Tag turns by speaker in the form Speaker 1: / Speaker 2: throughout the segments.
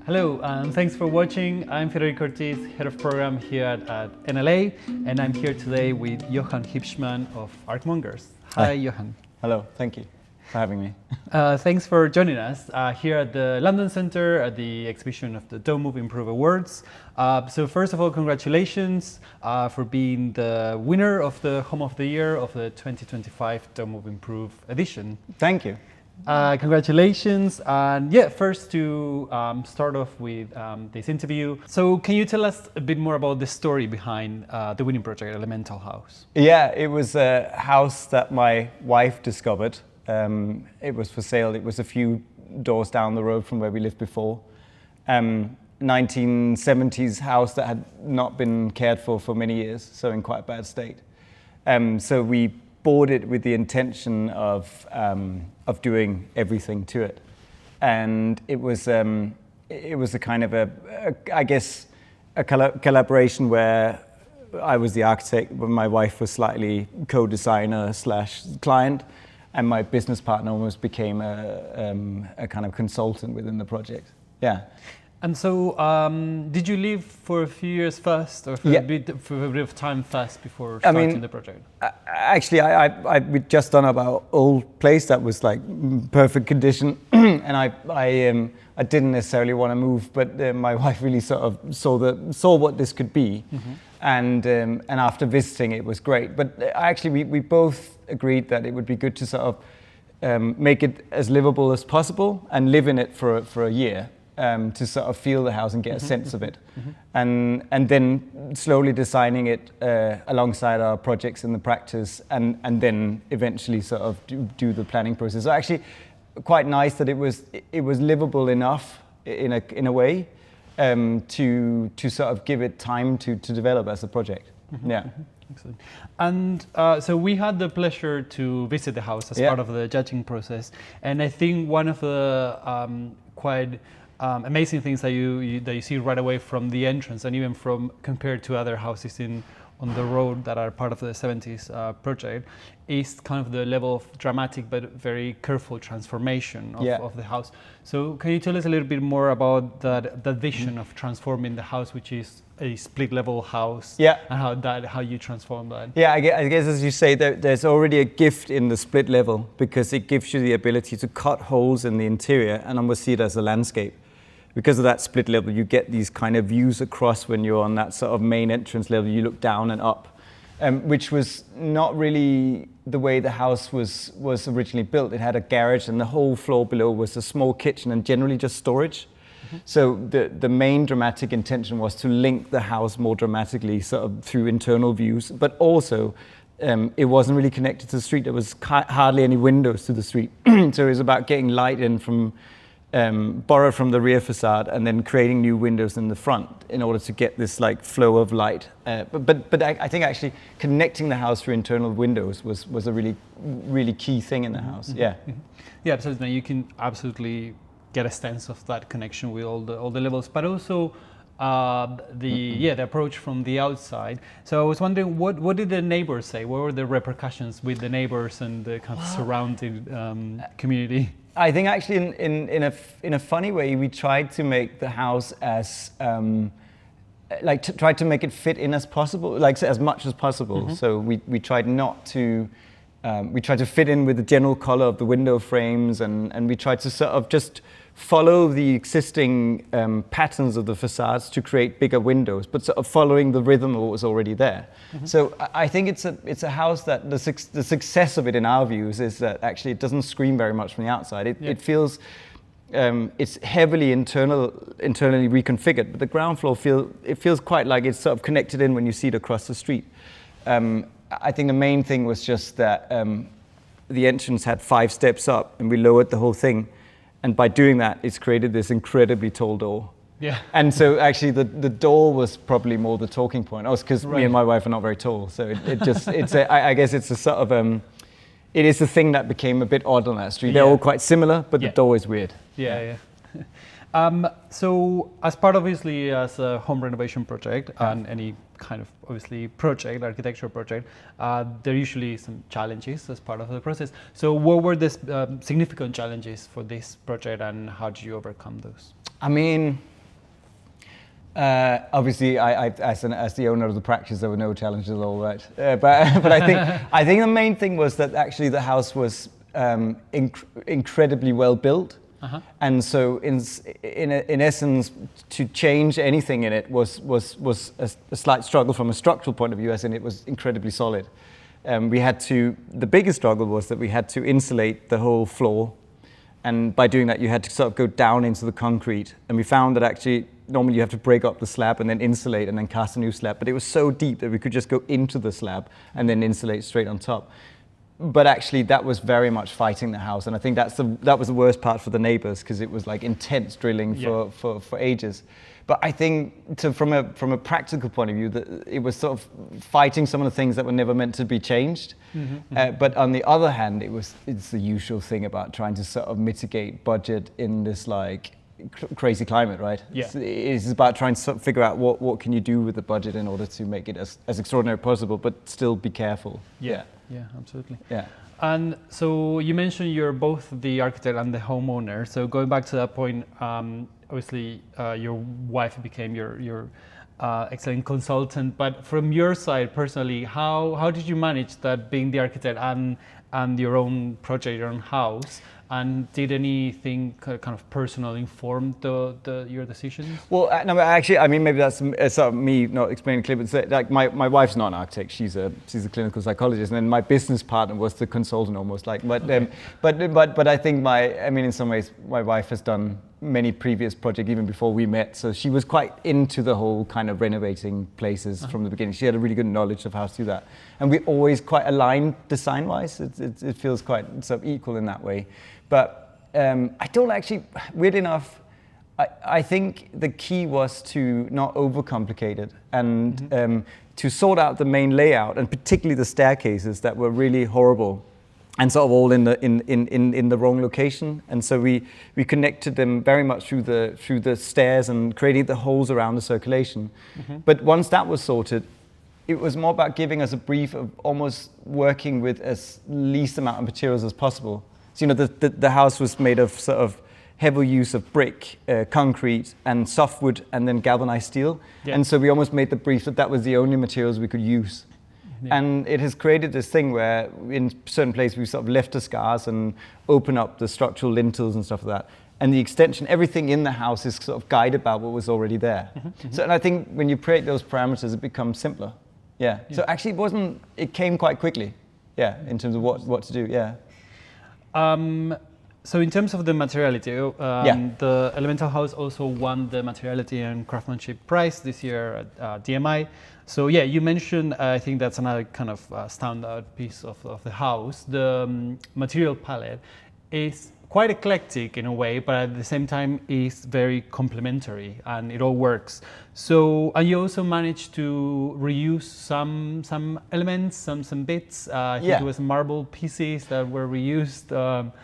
Speaker 1: Hello, and thanks for watching. I'm Federico Ortiz, Head of Program here at NLA, and I'm here today with Johan Hybschmann of Archmongers. Hi, Johan.
Speaker 2: Hello, thank you for having me.
Speaker 1: Thanks for joining us here at the London Centre at the exhibition of the Don't Move Improve Awards. So first of all, congratulations for being the winner of the Home of the Year of the 2025 Don't Move Improve edition.
Speaker 2: Thank you.
Speaker 1: Congratulations. And yeah, first to start off with this interview. So can you tell us a bit more about the story behind the winning project, Elemental House?
Speaker 2: Yeah, it was a house that my wife discovered. It was for sale. It was a few doors down the road from where we lived before. 1970s house that had not been cared for many years, so in quite a bad state. So we bought it with the intention of doing everything to it, and it was a kind of I guess a collaboration where I was the architect, but my wife was slightly co-designer / client, and my business partner almost became a kind of consultant within the project. Yeah.
Speaker 1: And so, did you live for a few years first, or for a bit of time first before starting the project?
Speaker 2: Actually, we'd just done our old place that was like perfect condition, and I didn't necessarily want to move, but my wife really sort of saw what this could be, and after visiting, it was great. But actually, we both agreed that it would be good to sort of make it as livable as possible and live in it for a year. To sort of feel the house and get a sense of it, and then slowly designing it alongside our projects in the practice, and then eventually sort of do the planning process. So actually, quite nice that it was livable enough in a way to sort of give it time to develop as a project. Yeah.
Speaker 1: Excellent. And so we had the pleasure to visit the house as part of the judging process, and I think one of the quite amazing things that you see right away from the entrance, and even from compared to other houses on the road that are part of the 70s project, is kind of the level of dramatic but very careful transformation of the house. So can you tell us a little bit more about that vision of transforming the house, which is a split level house, and how you transform that? Yeah,
Speaker 2: I guess as you say, there's already a gift in the split level, because it gives you the ability to cut holes in the interior and almost see it as a landscape. Because of that split level, you get these kind of views across when you're on that sort of main entrance level. You look down and up, which was not really the way the house was originally built. It had a garage, and the whole floor below was a small kitchen and generally just storage. So the main dramatic intention was to link the house more dramatically sort of through internal views, but also it wasn't really connected to the street. There was hardly any windows to the street. So it was about getting light in from borrowed from the rear facade, and then creating new windows in the front in order to get this like flow of light. But I think actually connecting the house through internal windows was a really key thing in the house. Yeah.
Speaker 1: Yeah, absolutely. You can absolutely get a sense of that connection with all the levels, but also the approach from the outside. So I was wondering, what did the neighbors say? What were the repercussions with the neighbors and the kind of surrounding community?
Speaker 2: I think actually in a funny way, we tried to make the house as tried to make it fit in as possible, like as much as possible. So we tried not to we tried to fit in with the general color of the window frames, and we tried to sort of just follow the existing patterns of the facades to create bigger windows, but sort of following the rhythm of what was already there. So I think it's a house that the success of it in our views is that actually it doesn't scream very much from the outside. It feels it's heavily internally reconfigured, but the ground floor feels quite like it's sort of connected in when you see it across the street. I think the main thing was just that the entrance had 5 steps up, and we lowered the whole thing. And by doing that, it's created this incredibly tall door.
Speaker 1: Yeah.
Speaker 2: And so actually the door was probably more the talking point. Oh, it's because me and my wife are not very tall. So I guess it's a sort of, it is the thing that became a bit odd on that street. They're all quite similar, but the door is weird.
Speaker 1: Yeah. So as part obviously as a home renovation project and any kind of obviously project, architectural project, there are usually some challenges as part of the process. So what were the significant challenges for this project, and how did you overcome those?
Speaker 2: I mean, Obviously, as the owner of the practice, there were no challenges at all, right? But I think the main thing was that actually the house was incredibly well built, and so in essence, to change anything in it was a slight struggle from a structural point of view, as in it was incredibly solid. The biggest struggle was that we had to insulate the whole floor, and by doing that, you had to sort of go down into the concrete, and we found that actually normally you have to break up the slab and then insulate and then cast a new slab, but it was so deep that we could just go into the slab and then insulate straight on top. But actually that was very much fighting the house, and I think that was the worst part for the neighbors, because it was like intense drilling for ages. But I think from a practical point of view, that it was sort of fighting some of the things that were never meant to be changed. But on the other hand, it's the usual thing about trying to sort of mitigate budget in this like crazy climate, right?
Speaker 1: Yeah.
Speaker 2: It's about trying to sort of figure out what can you do with the budget in order to make it as extraordinary as possible, but still be careful.
Speaker 1: Yeah, absolutely.
Speaker 2: Yeah.
Speaker 1: And so you mentioned you're both the architect and the homeowner. So going back to that point, obviously your wife became your excellent consultant. But from your side personally, how did you manage that, being the architect and your own project, your own house? And did anything kind of personal inform your decisions? Well,
Speaker 2: no, actually, I mean, maybe that's sort of me not explaining clearly, but like my wife's not an architect; she's a clinical psychologist, and then my business partner was the consultant almost. Like, but I think in some ways, my wife has done many previous projects even before we met, so she was quite into the whole kind of renovating places from the beginning. She had a really good knowledge of how to do that, and we're always quite aligned design-wise. It feels quite sort of equal in that way. But I don't actually, weird enough, I think the key was to not overcomplicate it, and to sort out the main layout, and particularly the staircases that were really horrible and sort of all in the wrong location. And so we connected them very much through the stairs and creating the holes around the circulation. But once that was sorted, it was more about giving us a brief of almost working with as least amount of materials as possible. So, the house was made of sort of heavy use of brick, concrete, and softwood, and then galvanized steel. Yeah. And so we almost made the brief that was the only materials we could use. Yeah. And it has created this thing where in certain places we sort of left the scars and open up the structural lintels and stuff like that. And the extension, everything in the house is sort of guided by what was already there. So, and I think when you create those parameters, it becomes simpler. Yeah. So actually it came quite quickly. Yeah, in terms of what to do. Yeah.
Speaker 1: So in terms of the materiality, the Elemental House also won the Materiality and Craftsmanship Prize this year at DMI. So yeah, you mentioned, I think that's another kind of standout piece of the house. The material palette is quite eclectic in a way, but at the same time is very complementary, and it all works. So, and you also managed to reuse some elements, some bits. I think it was marble pieces that were reused.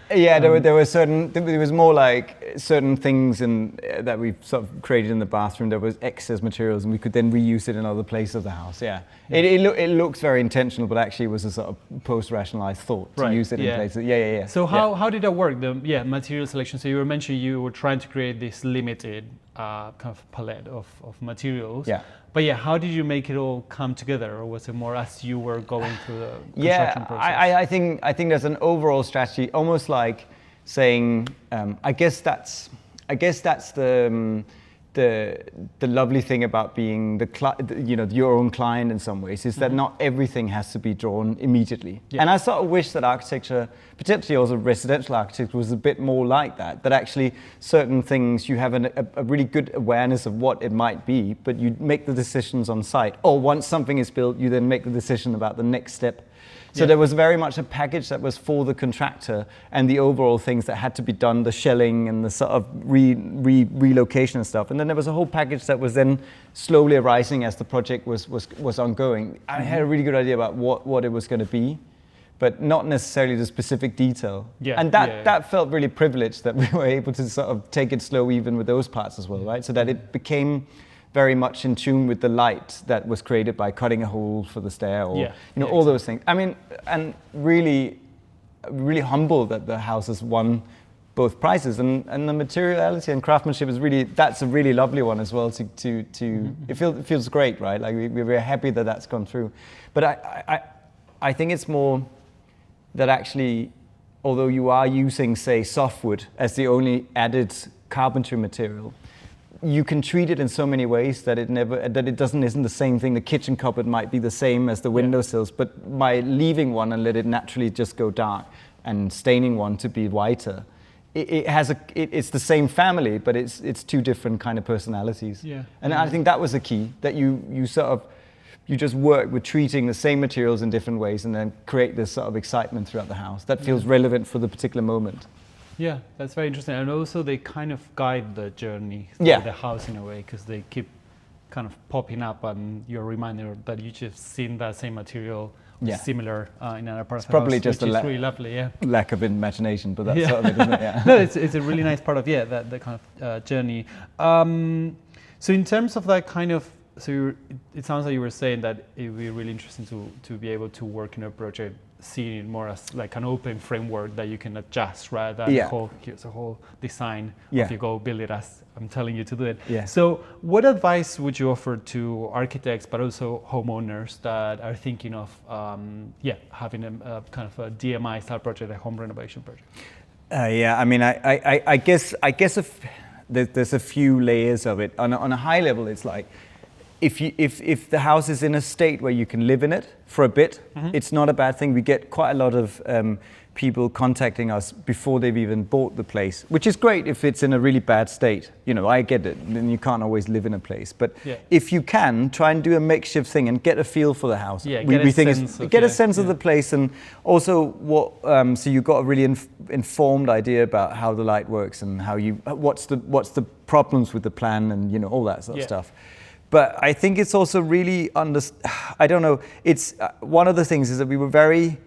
Speaker 2: There was more like certain things that we sort of created in the bathroom. There was excess materials, and we could then reuse it in other places of the house. Yeah, it looks very intentional, but actually it was a sort of post-rationalized thought to use it in places. Yeah.
Speaker 1: So how did that work? The material selection. So you were mentioning you were trying to create this limited kind of palette of materials. Yeah. But how did you make it all come together, or was it more as you were going through the construction process?
Speaker 2: I think there's an overall strategy, almost like saying, I guess that's the lovely thing about being your own client in some ways, is that not everything has to be drawn immediately. Yeah. And I sort of wish that architecture, particularly also residential architecture, was a bit more like that. That actually certain things you have a really good awareness of what it might be, but you make the decisions on site. Or once something is built, you then make the decision about the next step. So there was very much a package that was for the contractor, and the overall things that had to be done, the shelling and the sort of relocation and stuff. And then there was a whole package that was then slowly arising as the project was ongoing. I had a really good idea about what it was going to be, but not necessarily the specific detail. Yeah. And that felt really privileged, that we were able to sort of take it slow even with those parts as well, right? So that it became very much in tune with the light that was created by cutting a hole for the stair, or all those things. I mean, and really, really humbled that the house has won both prices, and the materiality and craftsmanship is really, that's a really lovely one as well. It feels great, right? Like we're very happy that that's gone through. But I think it's more that actually, although you are using, say, softwood as the only added carpentry material, you can treat it in so many ways that isn't the same thing. The kitchen cupboard might be the same as the windowsills, but by leaving one and let it naturally just go dark and staining one to be whiter, it's the same family, but it's two different kind of personalities.
Speaker 1: Yeah.
Speaker 2: And I think that was the key, that you just work with treating the same materials in different ways and then create this sort of excitement throughout the house that feels relevant for the particular moment.
Speaker 1: Yeah, that's very interesting. And also they kind of guide the journey through the house in a way, because they keep kind of popping up and you're reminded that you just seen that same material similar in another part of the
Speaker 2: probably
Speaker 1: house,
Speaker 2: just
Speaker 1: which is really lovely,
Speaker 2: lack of imagination, but that's sort of it, isn't it? Yeah.
Speaker 1: No, it's a really nice part of that kind of journey. So in terms of that kind of, it sounds like you were saying that it would be really interesting to be able to work in a project, seeing it more as like an open framework that you can adjust rather than here's a whole design if you go build it as I'm telling you to do it.
Speaker 2: Yeah.
Speaker 1: So what advice would you offer to architects but also homeowners that are thinking of having a kind of a DMI style project, a home renovation project?
Speaker 2: I mean, I guess if there's a few layers of it. On a high level, it's like, if the house is in a state where you can live in it for a bit, it's not a bad thing. We get quite a lot of people contacting us before they've even bought the place, which is great if it's in a really bad state. You know, I get it, and you can't always live in a place. But if you can, try and do a makeshift thing and get a feel for the house.
Speaker 1: Yeah,
Speaker 2: get a sense of the place, and also so you've got a really informed idea about how the light works and what's the problems with the plan, and all that sort of stuff. But I think it's also really I don't know. It's one of the things is that we were very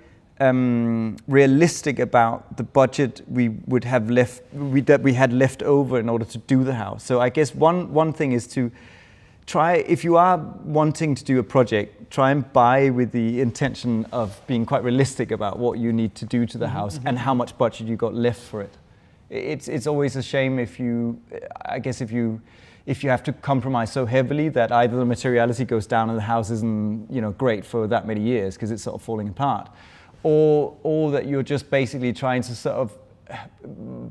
Speaker 2: realistic about the budget we would have that we had left over in order to do the house. So I guess one thing is to try, if you are wanting to do a project, try and buy with the intention of being quite realistic about what you need to do to the house and how much budget you got left for it. It's always a shame if you have to compromise so heavily that either the materiality goes down and the house isn't great for that many years because it's sort of falling apart, or that you're just basically trying to sort of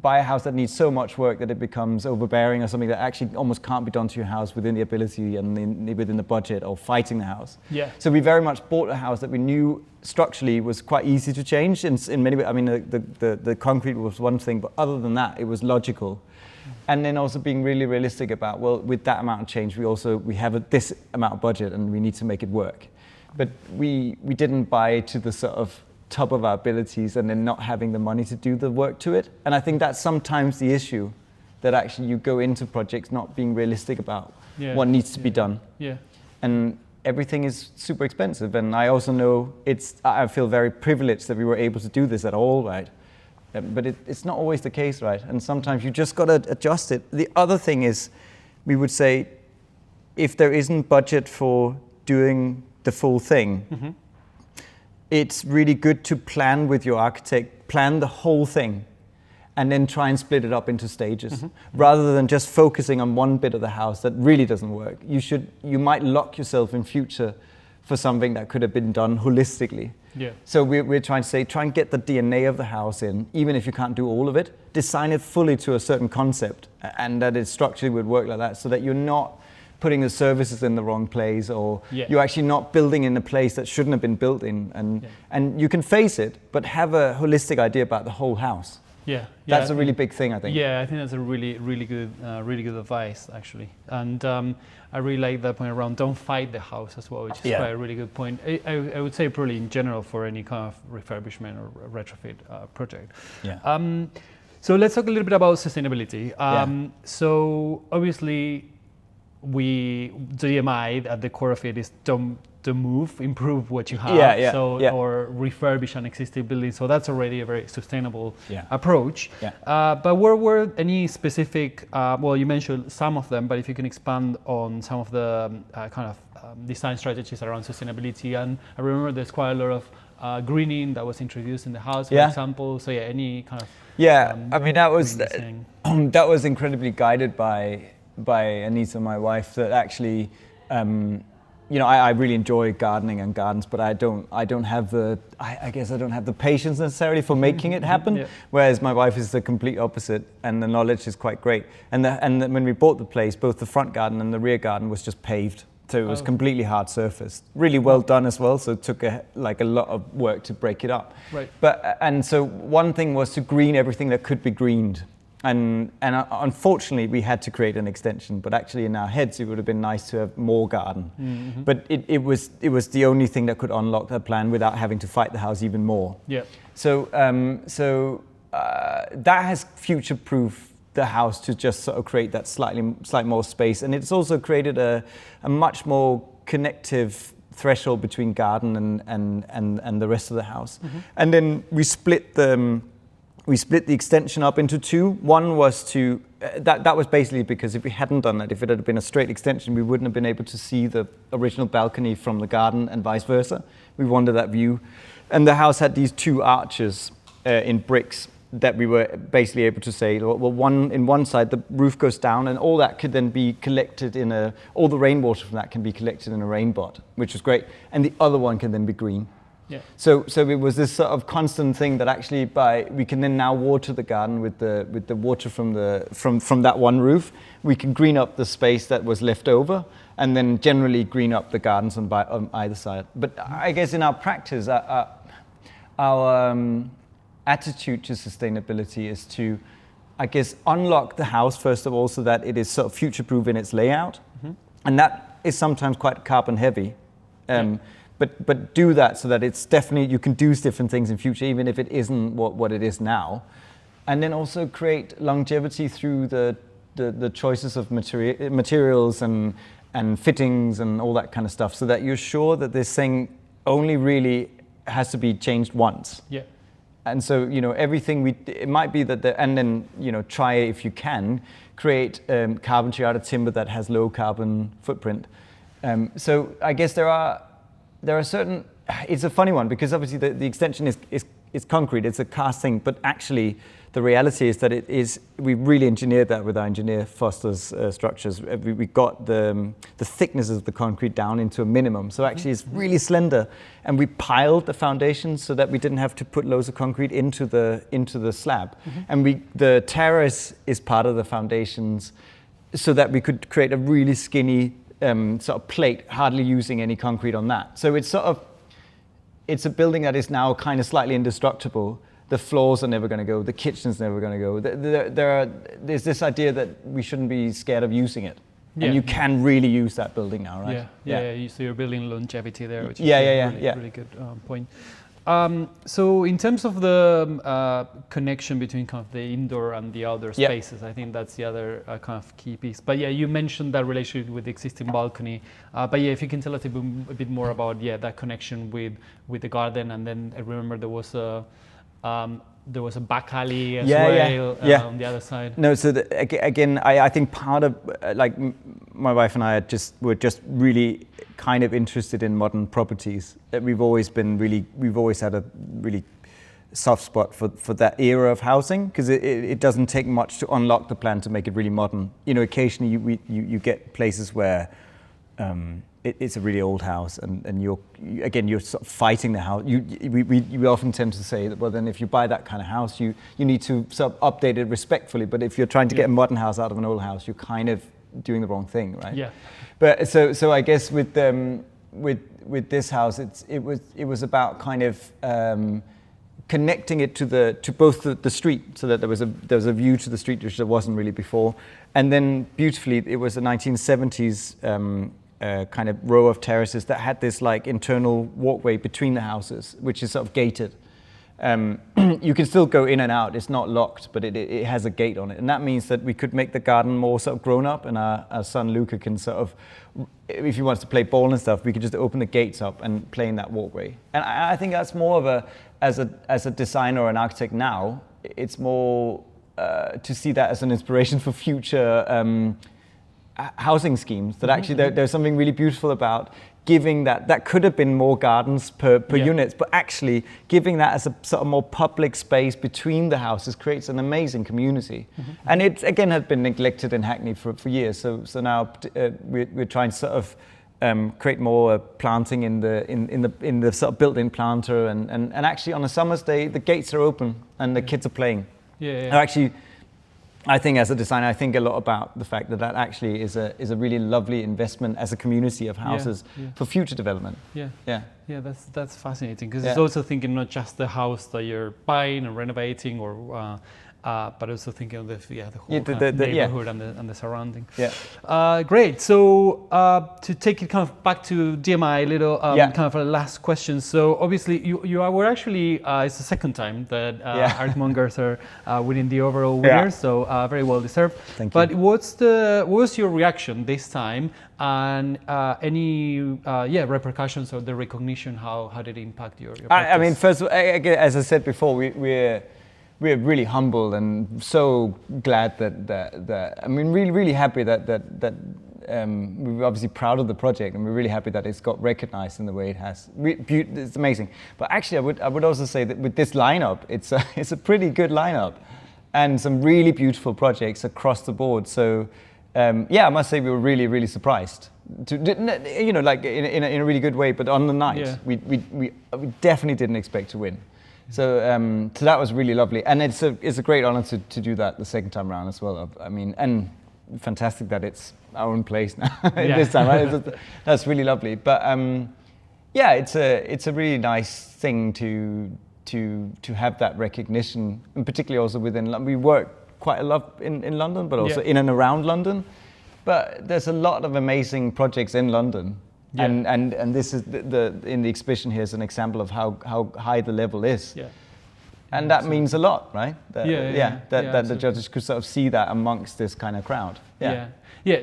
Speaker 2: buy a house that needs so much work that it becomes overbearing, or something that actually almost can't be done to your house within the ability and within the budget, or fighting the house. Yeah. So we very much bought a house that we knew structurally was quite easy to change in many ways. I mean, the concrete was one thing, but other than that, it was logical. And then also being really realistic about, well, with that amount of change, we have this amount of budget and we need to make it work. But we didn't buy to the sort of top of our abilities and then not having the money to do the work to it. And I think that's sometimes the issue, that actually you go into projects not being realistic about what needs to be done. Yeah. And everything is super expensive. And I also know I feel very privileged that we were able to do this at all, right? But it's not always the case, right? And sometimes you just got to adjust it. The other thing is, we would say, if there isn't budget for doing the full thing, it's really good to plan with your architect, plan the whole thing, and then try and split it up into stages, rather than just focusing on one bit of the house that really doesn't work. You might lock yourself in future for something that could have been done holistically. Yeah. So we're trying to say, try and get the DNA of the house in, even if you can't do all of it. Design it fully to a certain concept, and that it structurally would work like that, so that you're not putting the services in the wrong place, or you're actually not building in a place that shouldn't have been built in. And you can face it, but have a holistic idea about the whole house. That's a really big thing, I think. Yeah, I think that's a really good advice, actually. And I really like that point around don't fight the house as well, which is quite a really good point. I would say probably in general for any kind of refurbishment or retrofit project. So let's talk a little bit about sustainability. So obviously, DMI at the core of it is don't improve what you have, or refurbish an existing building. So that's already a very sustainable approach. But were any specific, you mentioned some of them, but if you can expand on some of the kind of design strategies around sustainability. And I remember there's quite a lot of
Speaker 1: greening that was introduced in the house, for
Speaker 2: Yeah.
Speaker 1: example. So yeah, any kind of
Speaker 2: I mean that was
Speaker 1: thing.
Speaker 2: that was incredibly guided by Anita, my wife. That actually, you know, I really enjoy gardening and gardens, but I don't have the I guess I don't have the patience necessarily for making it happen.
Speaker 1: Yeah.
Speaker 2: Whereas my wife is the complete opposite, and the knowledge is quite great. And when we bought the place, both the front garden and the rear garden was just paved. So it was completely hard surfaced, really well done as well. So it took a lot of work to break it up.
Speaker 1: Right.
Speaker 2: And so one thing was to green everything that could be greened, and unfortunately we had to create an extension. But actually in our heads it would have been nice to have more garden. Mm-hmm. But it was the only thing that could unlock that plan without having to fight the house even more.
Speaker 1: Yeah.
Speaker 2: So that has future-proofed the house to just sort of create that slightly more space, and it's also created a much more connective threshold between garden and the rest of the house. Mm-hmm. And then we split the extension up into two. One was to that was basically because if we hadn't done that, if it had been a straight extension, we wouldn't have been able to see the original balcony from the garden and vice versa. We wanted that view, and the house had these two arches in bricks that we were basically able to say, well, one side the roof goes down, and all that could then be collected all the rainwater from that can be collected in a rain bot, which was great, and the other one can then be green.
Speaker 1: Yeah.
Speaker 2: So it was this sort of constant thing that actually we can then now water the garden with the water from that one roof. We can green up the space that was left over, and then generally green up the gardens on either side. But I guess in our practice, our attitude to sustainability is to, I guess, unlock the house first of all, so that it is sort of future-proof in its layout, mm-hmm. and that is sometimes quite carbon heavy. But do that so that it's definitely, you can do different things in future, even if it isn't what it is now, and then also create longevity through the choices of materials and fittings and all that kind of stuff, so that you're sure that this thing only really has to be changed once.
Speaker 1: Yeah.
Speaker 2: And so, you know, everything it might be that and then, you know, try, if you can, create carpentry out of timber that has low carbon footprint. So I guess there are certain, it's a funny one, because obviously the extension is concrete, it's a cast thing, but actually the reality is that we really engineered that with our engineer Foster's structures. We got the thickness of the concrete down into a minimum, so actually it's really slender, and we piled the foundations so that we didn't have to put loads of concrete into the slab, and the terrace is part of the foundations, so that we could create a really skinny sort of plate, hardly using any concrete on that. So it's a building that is now kind of slightly indestructible. The floors are never going to go. The kitchen's never going to go. There's this idea that we shouldn't be scared of using it. Yeah. And you can really use that building now, right?
Speaker 1: Yeah. So you're building longevity there, which is really good point. So in terms of the connection between kind of the indoor and the outdoor spaces, I think that's the other kind of key piece. But yeah, you mentioned that relationship with the existing balcony. But yeah, if you can tell us a bit more about that connection with the garden, and then I remember there was a back alley as well on the other side. No, so
Speaker 2: again, I think part of my wife and I were just really kind of interested in modern properties. That we've always had a really soft spot for that era of housing, because it doesn't take much to unlock the plan to make it really modern. You know, occasionally you get places where it's a really old house, and you're sort of fighting the house. We often tend to say that, well, then if you buy that kind of house, you need to sort of update it respectfully. But if you're trying to get a modern house out of an old house, you're kind of doing the wrong thing, right?
Speaker 1: Yeah.
Speaker 2: But so I guess with this house, it was about kind of connecting it to both the street, so that there was a view to the street, which there wasn't really before, and then beautifully it was a 1970s. Kind of row of terraces that had this like internal walkway between the houses, which is sort of gated. You can still go in and out, it's not locked, but it has a gate on it. And that means that we could make the garden more sort of grown up, and our son Luca can sort of, if he wants to play ball and stuff, we could just open the gates up and play in that walkway. And I think that's more of as a designer or an architect now, it's more to see that as an inspiration for future housing schemes, that actually there's something really beautiful about giving that could have been more gardens per units, but actually giving that as a sort of more public space between the houses creates an amazing community. And it again had been neglected in Hackney for years. So now we're trying to sort of create more planting in the sort of built-in planter, and actually on a summer's day the gates are open and the kids are playing. And actually, I think as a designer, I think a lot about the fact that actually is a really lovely investment as a community of houses for future development.
Speaker 1: Yeah, that's fascinating, because it's also thinking not just the house that you're buying and renovating, or but also thinking of the whole neighborhood and the surrounding. Great. So to take it kind of back to DMI a little, kind of a last question. So obviously you were actually it's the second time that Archmongers are winning the overall winners. So very well deserved.
Speaker 2: Thank you.
Speaker 1: But what was your reaction this time, and any repercussions or the recognition? How did it impact your practice?
Speaker 2: I mean, first of all, as I said before, we're really humbled and so glad that I mean, really happy that we're obviously proud of the project, and we're really happy that it's got recognized in the way it has. It's amazing. But actually, I would also say that with this lineup, it's a pretty good lineup, and some really beautiful projects across the board. So I must say we were really surprised. Like in a really good way. But on the night, we definitely didn't expect to win. So that was really lovely, and it's a great honor to do that the second time around as well. I mean, and fantastic that it's our own place now this time. Right? That's really lovely. But it's a really nice thing to have that recognition, and particularly also within London. We work quite a lot in London, but also in and around London. But there's a lot of amazing projects in London. And this is in the exhibition here is an example of how high the level is. And that means a lot, right? That the judges could sort of see that amongst this kind of crowd.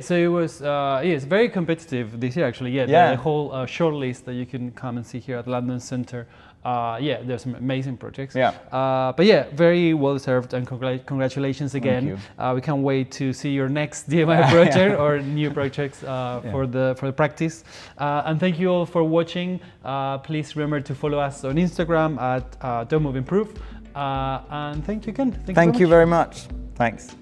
Speaker 1: So it was it's very competitive this year actually. The whole shortlist that you can come and see here at London Centre. There's some amazing projects. But very well deserved, and congratulations again. We can't wait to see your next DMI project or new projects for the practice. And thank you all for watching. Please remember to follow us on Instagram at Don't Move Improve. And thank you again.
Speaker 2: Thank you very much. Thanks.